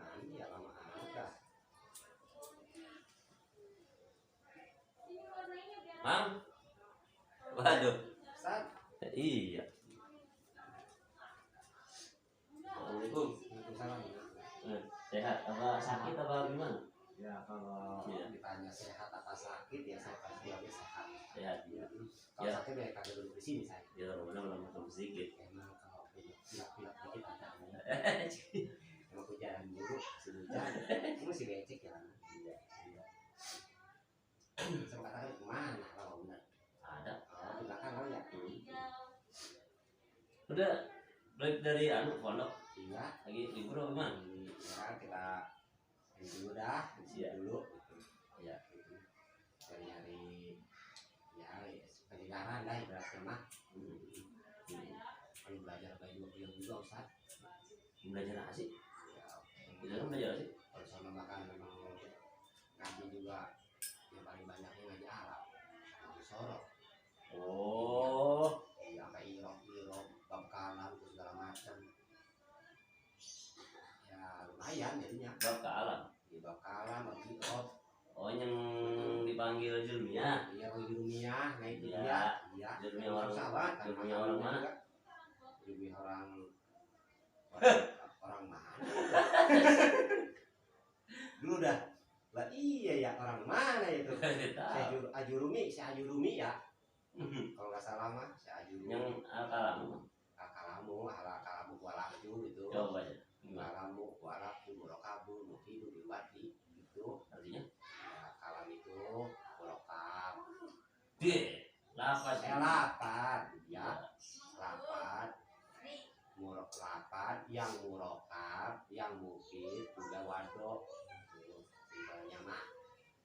mandi ya lama aja. Mang, waduh, Ustaz, iya. Assalamualaikum. Waalaikumsalam. Sehat apa sakit apa gimana? Ya kalau Iya. ditanya sehat apa sakit ya saya pasti jawabnya sehat. Sehat ya. Kalau Ya. sakit ya kagak duduk di sini saya. Ya mana belum sedikit. Emang kalau pilek-pilek dikit ada. Emang hujan dulu sehujan. Kamu masih becek ya? Iya. Saya katakan kemana kalau benar? Ada. Oh di belakang kali ya? Udah balik dari pondok Iya. lagi libur apa gimana? Ya kita ini dulu dah, Iya. dulu. Iya. Nyari ya penyegaran dah ibaratnya mah. Kalau belajar kayak juga Ustaz. Belajar apa sih? Ya, Belajar apa sih? kalau sama makan memang ngaji juga yang paling banyaknya ngaji Arab, ngaji sorok. Oh, Ya kayak irok bab kalam itu segala macam. Ya lumayan jadinya. bab ke alam. Di bab kalam, bab irok. Oh, yang dipanggil Julmia. Iya kalau di dunia, nah itu Iya. dia. Iya. Ilmunya orang- susah banget. Kan ilmunya orang mana? juga. Ilmunya orang mana? Dulu dah. Lah iya ya orang mana itu? Tahu. Si Ajurumi ya. Kalau nggak salah mah si Ajurumi. Yang al-kalam. Kalamu walaju gitu. Coba aja. Gimana? Kalamu walaku murokabu mufidu diwati gitu. Artinya? Ya, kalam itu murokab. Dia. Lapas. Lapat ya. Lapat. Lapat yang murokab, yang mufid juga wadok. Gitu. Simpelnya mah.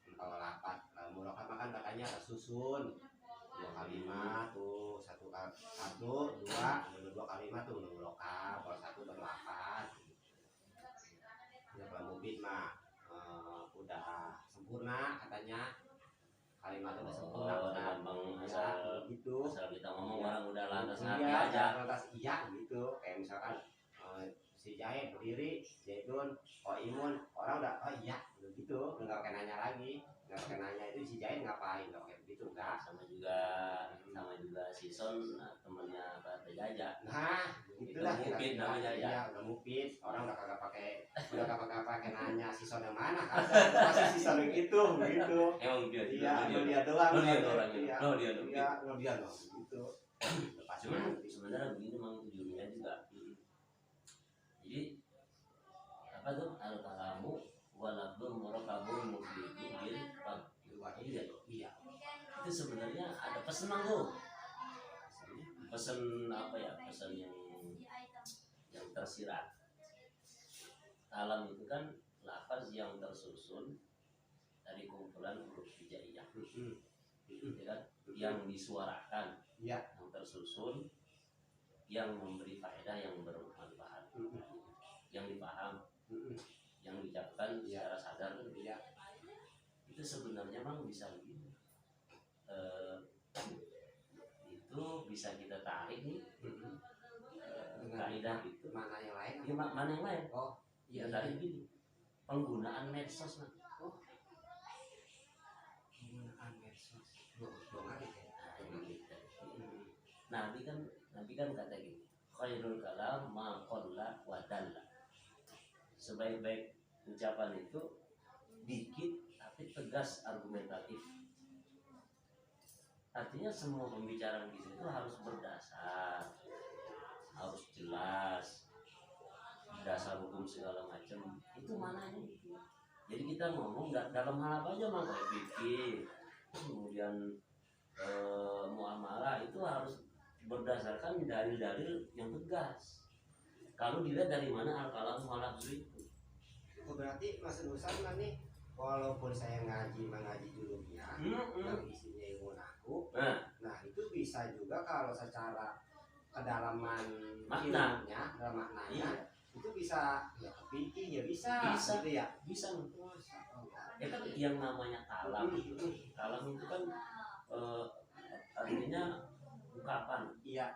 Kalau lapat murokab kan katanya tersusun. 2 kalimat tuh dua kalimat tuh murokab, kalau 1 berlapan. Ya kalau mufid mah udah sempurna katanya. Kalimat udah sempurna gampang asal gitu. asal kita ngomong orang udah lantas Iya, ngerti aja. lantas iya gitu. Kayak misalkan si Jahit berdiri, Zaitun, Imun, orang udah oh iya gitu, nggak pakai nanya lagi, nggak pakai nanya itu si Jahit ngapain, nggak pakai begitu enggak. Sama juga si Son temennya Pak Jaja. Nah, itulah Itu mupid namanya ya. Iya, udah mupid, orang udah kagak pakai nanya si Son yang mana, masih si Son yang itu begitu. Emang dia Iya, dia doang. dia orang itu. Dia Iya, dia doang gitu. Cuman sebenarnya begini memang tujuannya juga. Jadi apa tuh al-kalamu walabdul murakabul mufid bil iya. Itu sebenarnya ada pesan tuh. Pesan apa ya? Pesan yang tersirat. Kalam itu kan lafaz yang tersusun dari kumpulan huruf hijaiyah. Ya kan? Yang disuarakan, yang tersusun, yang memberi faedah, yang bermanfaat, yang dipaham, yang diucapkan secara sadar. Itu sebenarnya memang bisa begini. Itu bisa kita tarik nih kaidah itu. Mana yang lain? Ya, mana yang lain? Oh, iya tadi gini. Penggunaan medsos nah. Penggunaan medsos. Nabi kan kata gini, khairul kalam ma qalla wa dalla. Sebaik-baik ucapan itu dikit tapi tegas argumentatif. Artinya semua pembicaraan di situ harus berdasar, harus jelas, dasar hukum segala macam. Itu mananya. Jadi kita ngomong dalam hal apa aja mah kayak fikih, kemudian muamalah itu harus berdasarkan dalil-dalil yang tegas. Kalau dilihat dari mana al-kalam walabzu itu. Berarti Mas Nusan kan nih, walaupun saya mengaji dulunya, yang isinya ilmu nahu, nah itu bisa juga kalau secara kedalaman ilmunya, dalam maknanya, itu bisa ya fikih ya bisa gitu ya. Bisa. Ya kan yang namanya kalam itu kan artinya ungkapan. Iya.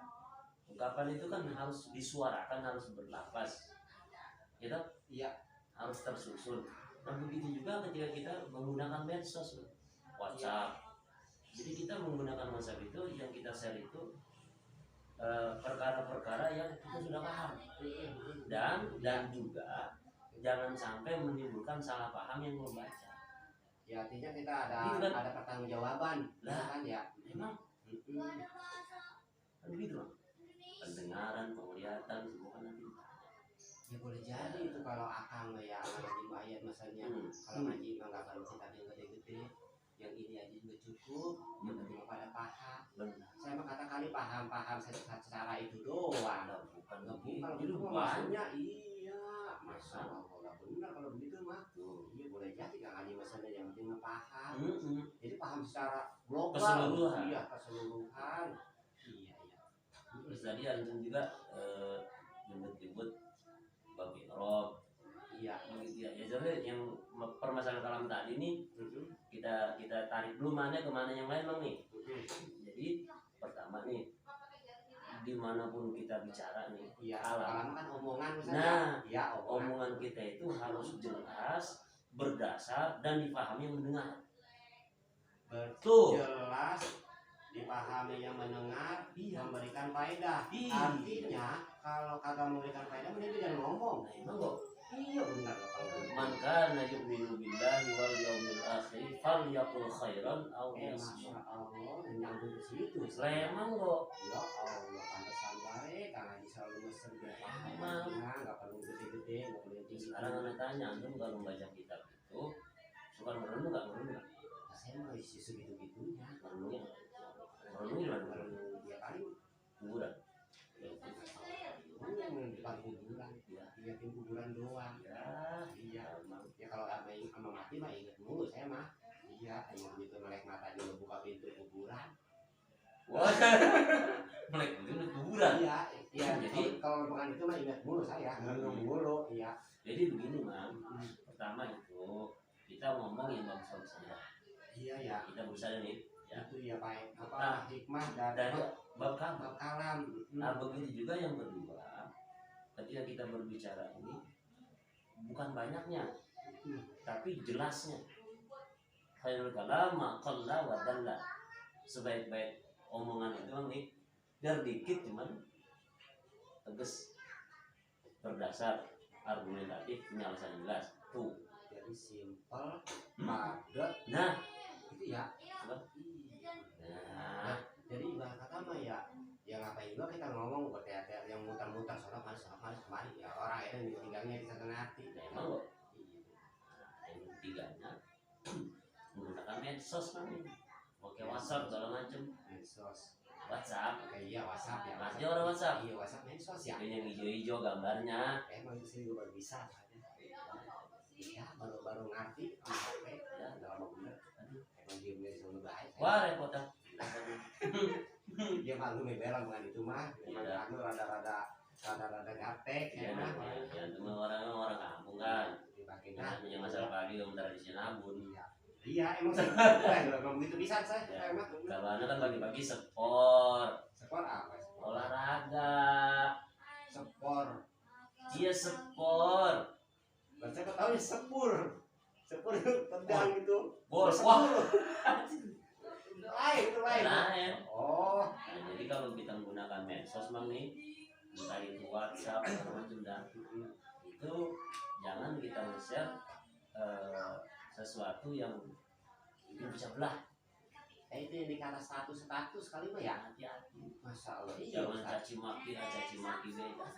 Ungkapan itu kan harus disuarakan, harus berlafaz. Gitu? Iya. harus tersusun. Nah begitu juga ketika kita menggunakan medsos, WhatsApp. Jadi kita menggunakan WhatsApp itu yang kita share itu perkara-perkara yang kita sudah paham, dan juga jangan sampai menimbulkan salah paham yang membaca. Ya artinya kita ada pertanggungjawaban lah kan ya. Memang kan begitu Bang. Pendengaran, penglihatan semua kan nanti ya boleh jadi itu kalau akang ya ngaji ayat misalnya kalau ngaji mah nggak perlu kitab yang gede-gede, yang ini aja juga cukup, yang penting pada paham. Saya mah kata kali paham secara itu doang, bukan itu banyak. Iya masa nggak benar kalau begitu mah. Iya boleh jadi nggak ngaji misalnya yang penting mah paham. Jadi paham secara global, keseluruhan. Iya keseluruhan. Iya. Terus tadi antum juga nyebut bab Rob. Iya, begitu ya. Jadi yang permasalahan kalam tadi nih kita tarik dulu kemana yang lain Bang nih. Jadi pertama nih dimanapun kita bicara nih, ya kalam kan omongan misalnya. Nah, ya omongan kita itu harus jelas, berdasar dan dipahami yang mendengar. Betul. Jelas dipahami yang mendengar, memberikan faedah. Artinya kalau kagak memberikan faedah mending jangan ngomong. Nah, emang kok iya benar kalau man kana yu'minu billahi wal yawmil akhir falyaqul khairan aw liyasmut. Allah nyambung ke situ. Emang kok ya Allah pantesan baik karena selalu mesen paham. Enggak perlu gede-gede, enggak perlu tinggi. Sekarang anak tanya antum kalau membaca kitab itu suka merenung enggak? Saya mau isi segitu-gitunya. Merenung dia paling kuburan. Bukan kuburan, yakin kuburan doang. Iya. Ya kalau sama mati mah inget mulu saya mah. Iya, yang begitu melek mata juga buka pintu kuburan. Wah, melek pintu kuburan. Iya. Jadi kalau bukan itu mah inget mulu saya, ngeluh mulu. Iya. Jadi begini Bang, pertama itu kita ngomong yang bagus-bagus aja. Iya ya. Kita berusaha nih. Ya. Itu ya baik. Apa hikmah dan bab kalam. Nah begitu juga yang kedua, ketika kita berbicara ini bukan banyaknya, tapi jelasnya. Khairul kalam ma qalla wa dalla. Sebaik-baik omongan itu nih, biar dikit cuman tegas, berdasar, argumentatif, punya alasan jelas. Tuh. Jadi simpel, padat. Nah, itu ya. Nah, jadi ibarat kata mah ya ngapain juga kita ngomong berteater yang muter-muter soalnya manis kemari ya orang itu tinggalnya di sana hati. Memang kok. Yang ketiganya menggunakan medsos nih. Oke WhatsApp segala macam. Medsos. WhatsApp. Iya WhatsApp ya. Masih orang WhatsApp. Iya WhatsApp medsos ya. Ini yang hijau-hijau gambarnya. Emang itu sih juga bisa. Iya baru ngerti HP ya nggak lama bener. Emang dia mulai sama baik. Wah repot ah. Dia malu belang bukan itu mah. Emang rada gaptek ya mah. Ya itu orang kampung kan. Punya masalah pagi yang tradisi nabun. Iya emang nggak begitu bisa saya. Kalau anda kan pagi-pagi sport. Sport apa? Olahraga. Sport. Iya sport. Saya kok tahu ya sepur itu tendang itu. Bol. Wah. Lain. Oh. Nah, jadi kalau kita menggunakan medsos Bang nih, entah itu WhatsApp atau macam dan itu jangan kita nge-share sesuatu yang itu bisa belah. Itu yang dikata status kali mah ya. Hati-hati. Masya Allah. Jangan caci maki beda.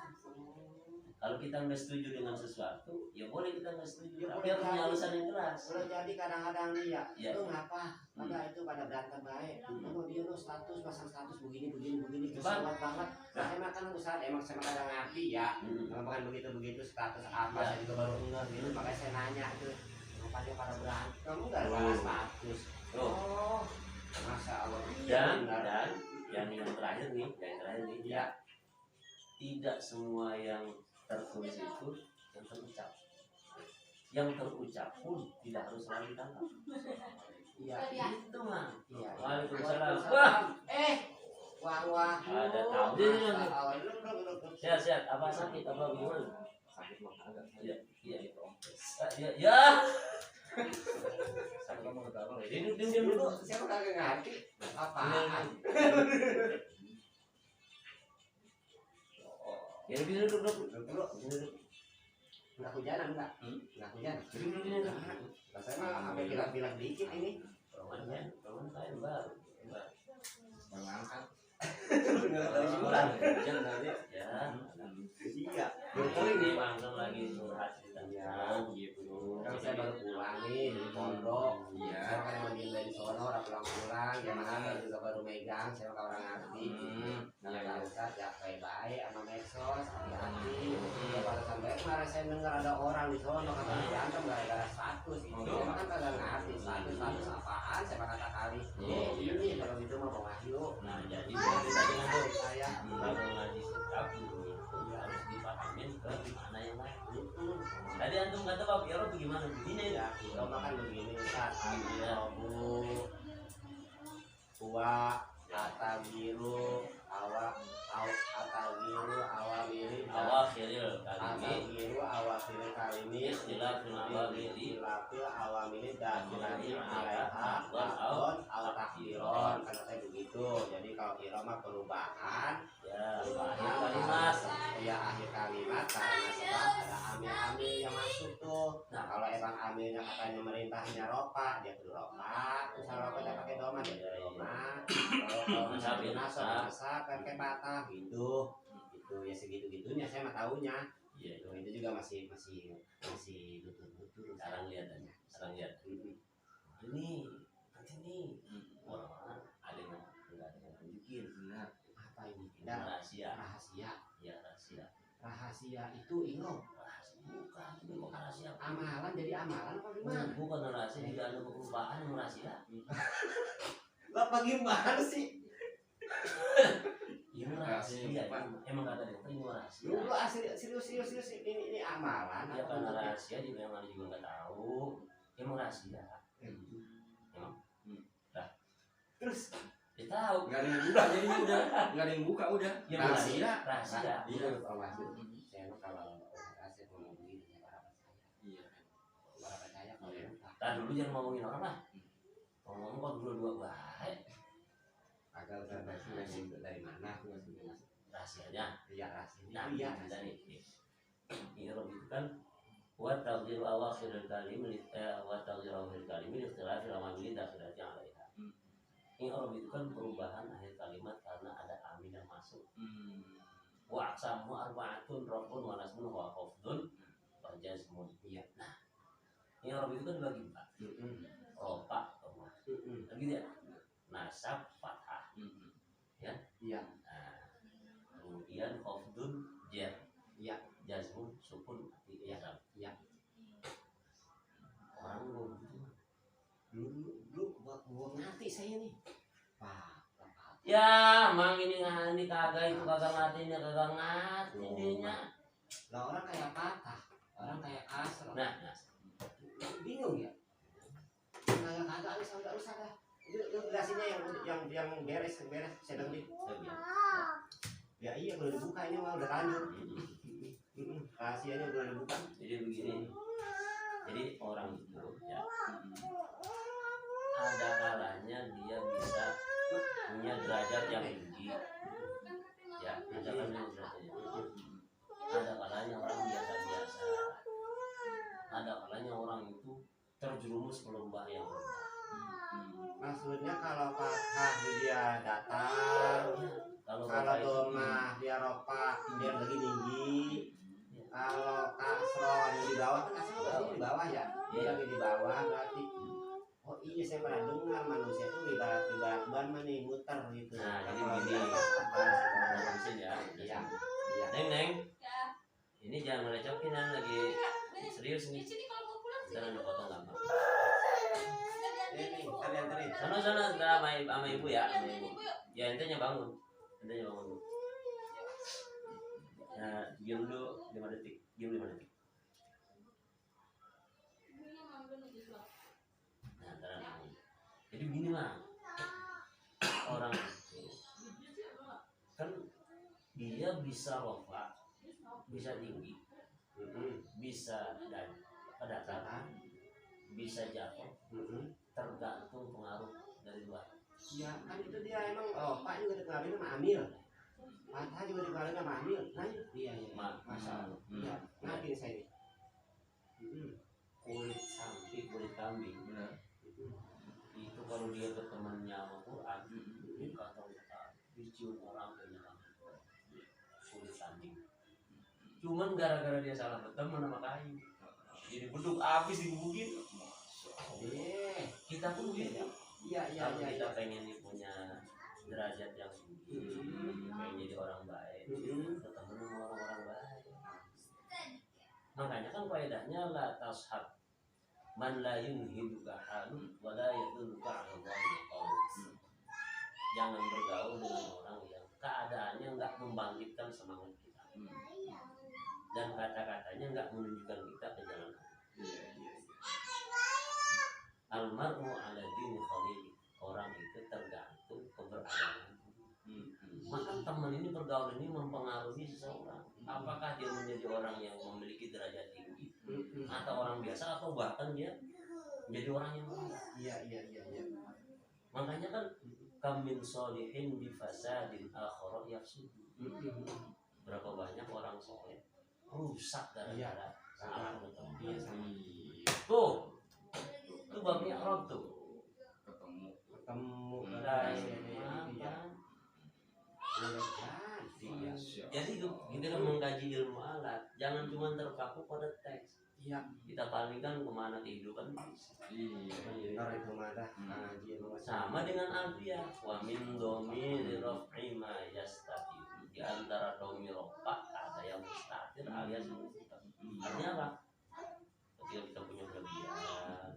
Kalau kita nggak setuju dengan sesuatu, ya boleh kita nggak setuju. Tapi harus punya alasan yang jelas. Boleh jadi kadang-kadang nih ya. Lu ngapa? Pada itu pada berantem baik. Lu dia lu pasang status begini. Kesalahan banget. Saya makan usaha emang saya kadang ngerti ya. Bukan begitu status apa saya juga baru enggak gitu. Makanya saya nanya tuh. Kenapa dia pada berantem? Kamu nggak ada status. Oh. Masya Allah. Dan yang terakhir nih, ya. Tidak semua yang tertulis itu yang terucap. Yang terucap pun tidak harus selalu ditangkap. Iya, itu mah. Iya. Waalaikumsalam. Wah. Ada tamu. Sehat. Apa sakit? Apa gimana? sakit mah agak Iya, iya. rompes. Ya, ya. Sakit mah enggak apa. Diam dulu. Saya kagak ngerti apaan. Ya, duduk. Dulu nggak hujanan nggak? Nggak hujan. Duduk. Nah, saya mah sampai bilang dikit ini. Roman saya baru. Mengangkat. Dari bulan. Hujan tadi. Ya. Iya. Betul ini langsung lagi curhat Iya, gitu. kan saya baru pulang nih dari pondok. Iya. Saya kan lagi dari sono, udah pulang. Ya mana saya juga baru megang, saya nggak orang ngerti. Nah, kalau Ustaz ya baik-baik sama medsos, hati-hati. Ya pada sampai kemarin saya dengar ada orang di sono kata berantem gara-gara status. Saya kan kagak ngerti status apaan. Saya kata kali. Ini kalau gitu mah Bang Wahyu. Nah, jadi Tadi ngomong saya. kalau ngaji sikap harus dipahamin ke mana yang lain. Tadi antum kata Pak Piero bagaimana begini Ya, kita makan begini Ustaz. Iya. Abu, tua, mata biru, awakhiril mata kalimi biru, awal biru kali ini. istilahul awamiri Dilapil awal ini dan dilapil Alaiha alaiha wal al takbiron. Kata saya begitu. Jadi kalau kira mah perubahan. ya akhir kalimat Ya akhir kalimat karena sebab ada amil-amil yang masuk tuh. Nah kalau emang amilnya katanya merintahnya ropa, dia kudu ropa. Misalnya ropa dia pakai doma, dia pakai doma. Kalau misalnya nasa pakai bata gitu. Itu ya segitu gitunya saya mah taunya. ya Itu juga masih lutur. sekarang lihat ini nanti nih orang ada yang enggak ada yang tunjukin Benar. Apa ini? Tidak rahasia rahasia. rahasia Rahasia itu ingro. bukan itu bukan rahasia Amalan jadi amalan apa gimana? bukan rahasia tidak ada perubahan yang rahasia Lah bagaimana sih? ini rahasia emang kata dokter ini rahasia Lu serius ini amalan ya apa karena bentuknya? rahasia juga yang mana juga nggak tahu emang rahasia Terus dia tahu Enggak ada yang buka jadi udah. Enggak ada yang buka udah. ya Rahasia. rahasia Iya Pak Wahyu. Saya mah kalau rahasia ngomong begini saya para percaya. Iya. Para percaya kalau buka. Tahan dulu jangan ngomongin orang lah ngomong kok dua baik Agak terbaik dari mana aku masih rahasianya iya rahasia. nah Iya kita rahasia. nih Irob itu kan wa taghyir awakhiril kalim wa taghyir awakhiril kalim li ikhtilafil amali dakhilati alaiha Irob itu kan perubahan akhir kalimat karena ada amin yang masuk wa aqsamu arba'atun rafun wa nasbun wa khafdun wa jazmun iya nah Irob itu kan bagi empat rofa koma lagi dia nasab fathah ya Iya. nah, kemudian khafdun jar Iya. jazmun sukun Iya. asam Iya. orang belum Dulu gua ngerti saya nih. Pak. ya mang ini kagak itu kagak ngertinya kagak ngerti dinya Lah orang kayak patah, orang kayak kasar. nah Bingung ya. Kayak kagak harus ada. Itu jelasinnya yang beres saya dengerin. Ya iya kalau dibuka ini mah udah lanjut. Rahasianya udah dibuka. jadi begini jadi orang itu ya ada kalanya dia bisa punya derajat yang tinggi ya ada kalanya derajat yang tinggi ada kalanya orang biasa-biasa ada kalanya orang itu terjerumus ke lembah yang rendah Maksudnya kalau patah dia datar, kalau kalau itu domah dia ropa dia lagi tinggi. Kalau kasroh yang di bawah kan kasroh pasti di bawah ya. Dia lagi di bawah berarti. Oh iya saya pernah dengar manusia itu ibarat ban nih muter gitu. Nah, jadi Kalau begini. di atas apa? mesin ya Iya. Iya. neng ini jangan melecehkan lagi serius nih jangan dipotong gampang Ini kalian terin. sana sama ibu ya sama ibu ya intinya bangun dulu ya diam dulu 5 detik diam 5 detik nah antara jadi begini mah orang itu kan dia bisa rofa bisa tinggi bisa datang, bisa jatuh, tergantung pengaruh dari luar. Ya kan itu dia emang Pak juga dikenalin sama Amil, Patah juga dikenalin sama Amil. Nah iya masalah. Iya, ngerti saya ini. Kulit sapi, kulit kambing, Benar. itu kalau dia bertemannya sama Quran, kata dicium orang dengan kulit kambing. Cuman gara-gara dia salah berteman sama kayu, jadi beduk habis digebukin. Kita pun gitu. Kalau kita pengen punya derajat yang tinggi, pengen jadi orang baik, berteman sama orang-orang baik. Makanya kan kaidahnya la tashab man la yunhiduka halu wa la yadulluka 'ala Allahi qaul. Jangan bergaul dengan orang yang keadaannya enggak membangkitkan semangat kita. Dan kata-katanya enggak menunjukkan kita ke jalan. Almar'u 'ala dini khalili. Orang itu tergantung keberagaman. Maka teman ini, pergaulan ini mempengaruhi seseorang. Apakah dia menjadi orang yang memiliki derajat tinggi, atau orang biasa, atau bahkan dia menjadi orang yang mulia. Iya. Makanya kan kamin solihin bi fasadin akhara yafsudu. Berapa banyak orang soleh rusak gara-gara salah bertemu. Tuh, itu babnya Arab tuh. Ketemu Jadi kita kan mengkaji ilmu alat, jangan cuma terpaku pada teks. Iya. Kita palingkan kemana kehidupan. Benar itu madah ngaji Sama dengan alfiah. Wa min dhamiri raf'i ma yastati. Di antara dhamir rafa ada yang mustatir alias mustaqil. Artinya apa? Ketika kita punya kelebihan,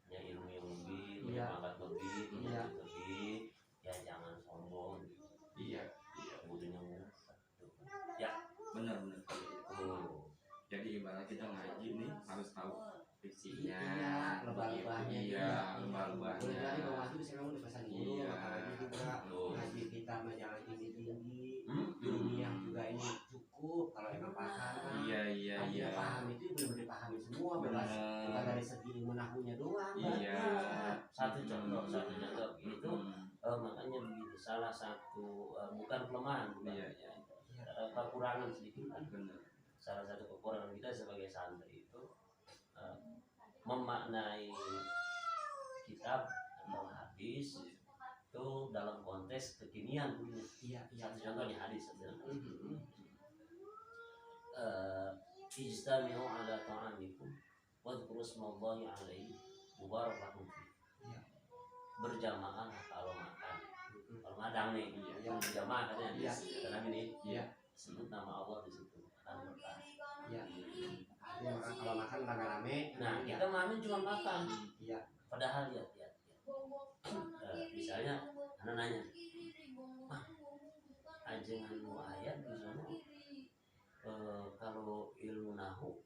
punya ilmu yang lebih, punya pangkat lebih, punya lebih, ya jangan sombong. Butuhnya ya Benar. Jadi ibarat kita ngaji nih harus tahu fiksinya, lebah-lebahnya. Lebah-lebahnya. Jadi kalau ngaji bisa kamu dipesan dulu, apalagi juga ngaji kita jangan tinggi-tinggi, ilmiah juga ini cukup kalau emang paham. Iya. Paham itu benar-benar dipahami semua, bukan dari segi ilmu nahunya doang. Iya. Satu contoh itu makanya begitu, salah satu bukan kelemahan, kekurangan sedikit kan. Salah satu kekurangan kita sebagai santri itu memaknai kitab atau hadis itu dalam konteks kekinian dulu. Satu contohnya hadis ijtami'u ala ta'amikum wadhkuru ismallahi 'alaihi mubarakun fi. Berjamaah kalau makan. Kalau madang nih, berjamaah katanya. Karena ini sebut nama Allah di situ akan berkah. Kalau makan rame-rame. Nah, kita makan cuma makan. Padahal lihat. Misalnya anak nanya, ajengan ayat di sana kalau ilmu nahu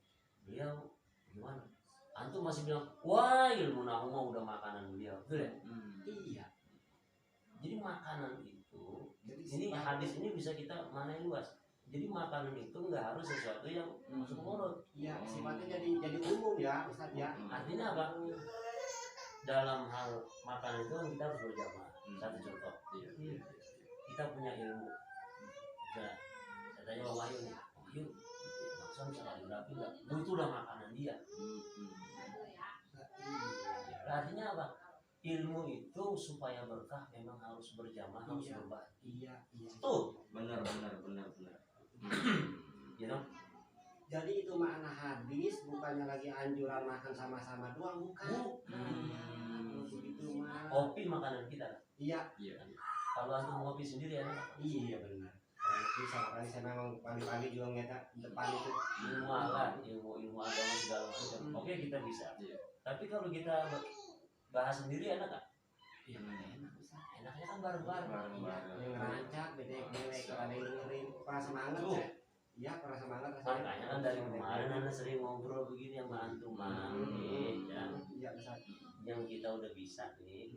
beliau gimana? Antum masih bilang, wah ilmu nahu mah udah makanan beliau, betul ya? Iya. Jadi makanan itu, ini hadis ini bisa kita manai luas. Jadi makanan itu nggak harus sesuatu yang masuk mulut. Iya, sifatnya jadi umum ya, Ustaz ya. Artinya apa? Dalam hal makanan itu kita harus berjamaah. Satu contoh. Kita punya ilmu. Nah, saya tanya Bang Wahyu nih, Wahyu, maksudnya bisa kali berapa enggak? Itu udah makanan dia. Artinya apa? Ilmu itu supaya berkah memang harus berjamaah, harus berbagi. Iya. Tuh, Benar. You know? Jadi itu makna hadis bukannya lagi anjuran makan sama-sama doang, bukan. Begitu mah. Kopi makanan kita. Iya. Kalau antum ngopi sendiri ya. Iya benar. Bisa makanya saya memang pagi-pagi juga ngeliat depan itu Ilmu alat, ilmu agama segala macam. Oke, kita bisa. Tapi kalau kita bahas sendiri enak nggak? Iya, enak bisa. Enaknya kan bareng-bareng. Yang ngerancak, bedek-bedek, kalau ada yang dengerin, perasa semangat ya. Iya, perasa semangat. Makanya kan dari kemarin Anda sering ngobrol begini sama antum nih, ya. Iya, bisa. Yang kita udah bisa nih,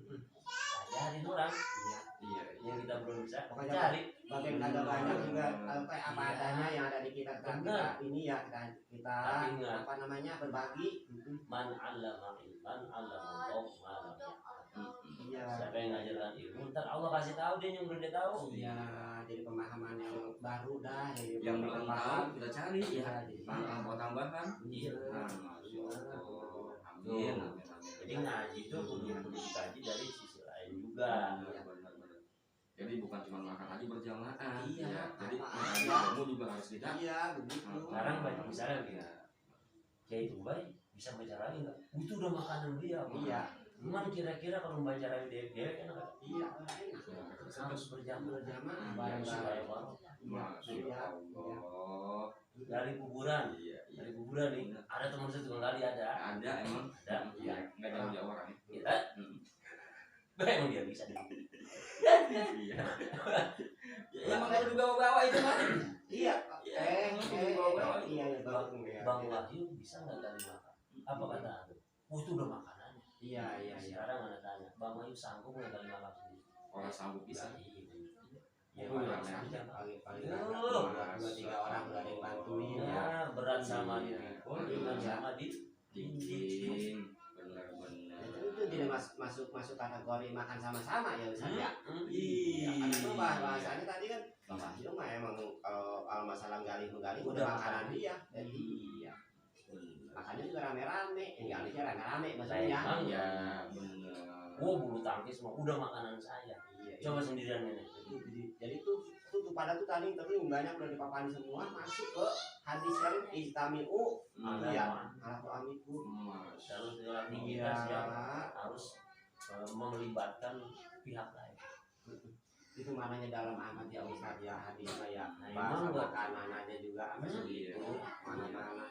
ajarin orang Iya. Iya. yang kita belum bisa Pokoknya cari. bagian ada banyak juga kayak apa Iya. adanya yang ada di kita Benar. ini ya kita Tapi ingat. apa namanya berbagi. Man 'allama ilman 'allamallahu ma lam ya'lam. Iya. Siapa yang ngajarkan ilmu, ntar Allah kasih tahu dia yang belum dia tahu. Iya, jadi pemahaman yang baru dah, jadi Yang belum tahu kita cari ya. Iya, jadi paham. Mau tambahan? Iya. Nah, Masya Allah. Amin. Amin. Jadi ngaji itu kudu dikaji dari sisi lain juga. Benar-benar. Jadi bukan cuma makan aja berjamaah. Iya. Ya, jadi Apa ngaji aja. ilmu juga harus dikaji. Iya, begitu. Sekarang banyak misalnya gitu. Kayak itu baik bisa baca rawi nggak? Itu udah makanan dia. Iya. Cuman kira-kira kalau membaca rawi dia kan nggak? Iya, Harus berjamaah. berjamaah Supaya bareng-bareng. barokah. Masya Iya. Allah. Dari kuburan, Iya, iya. dari kuburan nih. Ada teman saya tukang kali ada. Ada emang. Ada. Iya, nggak jauh-jauh orang. Kita, emang dia bisa. Iya. Ya, emang kalau dibawa-bawa itu mah. Iya. Iya, Iya, ya, bagus ya. Bang Wahyu bisa nggak kali makan? Apa kata anda? Oh itu udah makanannya. Iya, iya, iya. Sekarang anda tanya, Bang Wahyu sanggup nggak kali makan sendiri? Orang sanggup bisa. Ya, Oh, paling iya. paling Oh. dua tiga orang udah ada yang bantuin ya. Ya, berat sama Iya. dipikul, ringan sama di Dinding. Benar-benar. Itu tidak masuk kategori makan sama-sama ya Ustaz ya. Iya. Karena itu bahasanya tadi kan Bang Wahyu mah emang kalau masalah menggali udah makanan dia. Jadi Iya. makannya juga rame-rame, galihnya rame-rame Saya maksudnya. emang ya. Iya, benar. Bulu tangkis mah udah makanan saya. Iya, Coba sendirian ini. jadi tuh pada tuh tadi tapi banyak udah dipapani semua masuk ke hadis syarif istami'u ya alaqu amiku. Terus dalam Iya. kita yang harus melibatkan pihak lain. Itu maknanya dalam amat ya Ustaz ya hadisnya ya. Nah, Bahasa emang gua- makanannya juga sampai segitu. Mana-mana.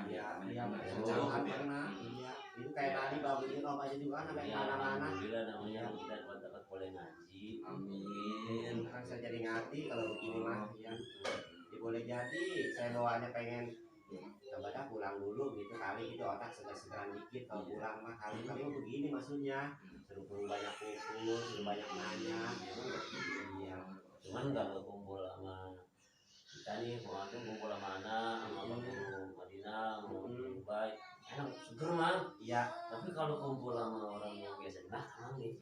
Iya, iya, Jauh karena iya, itu kayak tadi bawa begini apa aja juga kan sampai Ya, mana-mana. alhamdulillah namanya kita dapat boleh ngaji. Amin. Kan saya jadi ngerti kalau begini mah ya. Ya boleh jadi saya doanya pengen coba dah pulang dulu gitu kali itu otak segar-segaran dikit kalau pulang mah kali mah begini maksudnya suruh banyak kumpul suruh banyak nanya iya Cuman kalau kumpul sama kita nih, mau kumpul sama anak, sama guru Madinah, mau Dubai, enak seger mah. iya Tapi kalau kumpul sama orang yang biasa di belakang nih,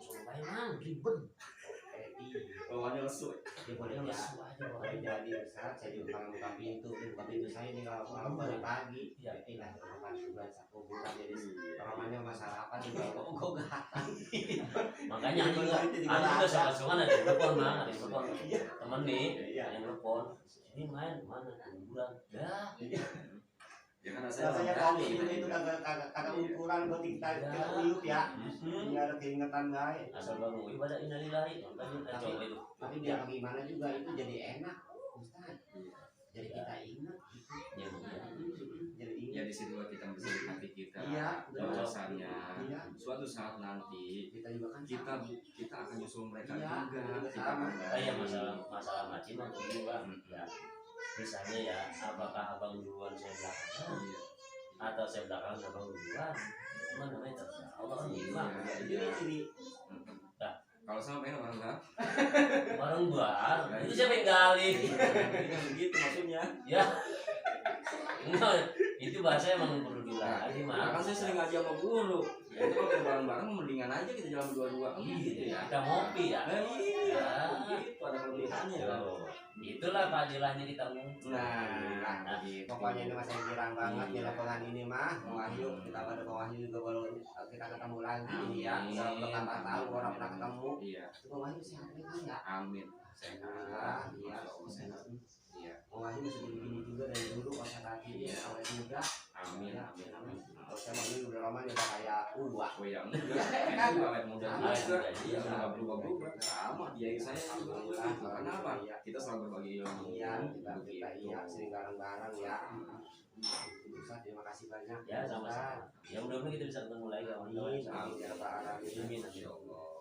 Dubai mah ribet. Bawaannya lesu. ya boleh Yang ya lesu aja boleh jadi Ustaz saya juga kalau buka pintu saya ini kalau dari pagi Iya. lah depan sebulan satu bulan jadi ramanya masalah apa juga kok gatal Makanya ane juga suka-suka ada yang telepon mah, ada yang telepon temen nih, Iya. ada yang telepon. Ini main mana kuburan? Ya, Ya kan rasanya rasanya berani, kali itu kagak ukuran buat kita uyup ya ini ada keingetan baik asal bangun ibadah innalillahi. Makanya coba itu. tapi biar bagaimana juga itu jadi enak Ustaz jadi kita ingat gitu Ya, jadi Ya ingat di situlah kita bisa hati kita. Iya, betul. Bahwasannya Iya. suatu saat nanti kita juga kan kita akan nyusul mereka Iya, juga. juga Kita sama. akan ya masalah macam apa dulu bang? Ya, misalnya ya, apakah abang duluan saya belakang Iya. atau saya belakang abang duluan? Cuman namanya terserah Allah kan lima. jadi Kalau sama pengen orang enggak? Bareng bar, itu siapa yang gali? Begitu maksudnya. Ya, enggak, itu bahasa emang perlu dilatih Nah, kan mah. saya sering ngaji sama guru. Ya itu kalau bareng-bareng mendingan aja kita jalan berdua-dua kan gitu ya. Kita ngopi ya. Nah, iya, Ya. gitu ada kelebihannya kan. Tuh. Itulah keadilannya kita ngumpul. Nah, gitu. pokoknya ini masih girang banget di lapangan ini mah Bang Wahyu kita pada Bang Wahyu juga baru kita ketemu lagi ini ya dalam beberapa tahun orang pernah ketemu Iya, itu Bang Wahyu sehat kan ya amin. sehat Iya, iya sehat. Iya, Bang Wahyu masih begini juga dari dulu pas hati ini Iya. awet muda amin, ya amin, amin. kalau saya mah ini udah lama nih udah kayak uang Oh ya, enggak. Kan awet muda Awet juga. muda, Iya, iya. enggak berubah-ubah. Sama dia saya juga begitu. Karena apa? Iya. Kita selalu berbagi ilmu. iya kita Begitu. iya sering bareng-bareng ya Ustaz terima kasih banyak Ya sama-sama. Ya mudah-mudahan kita bisa ketemu lagi kawan-kawan. Amin. Amin. Amin. Insya Allah.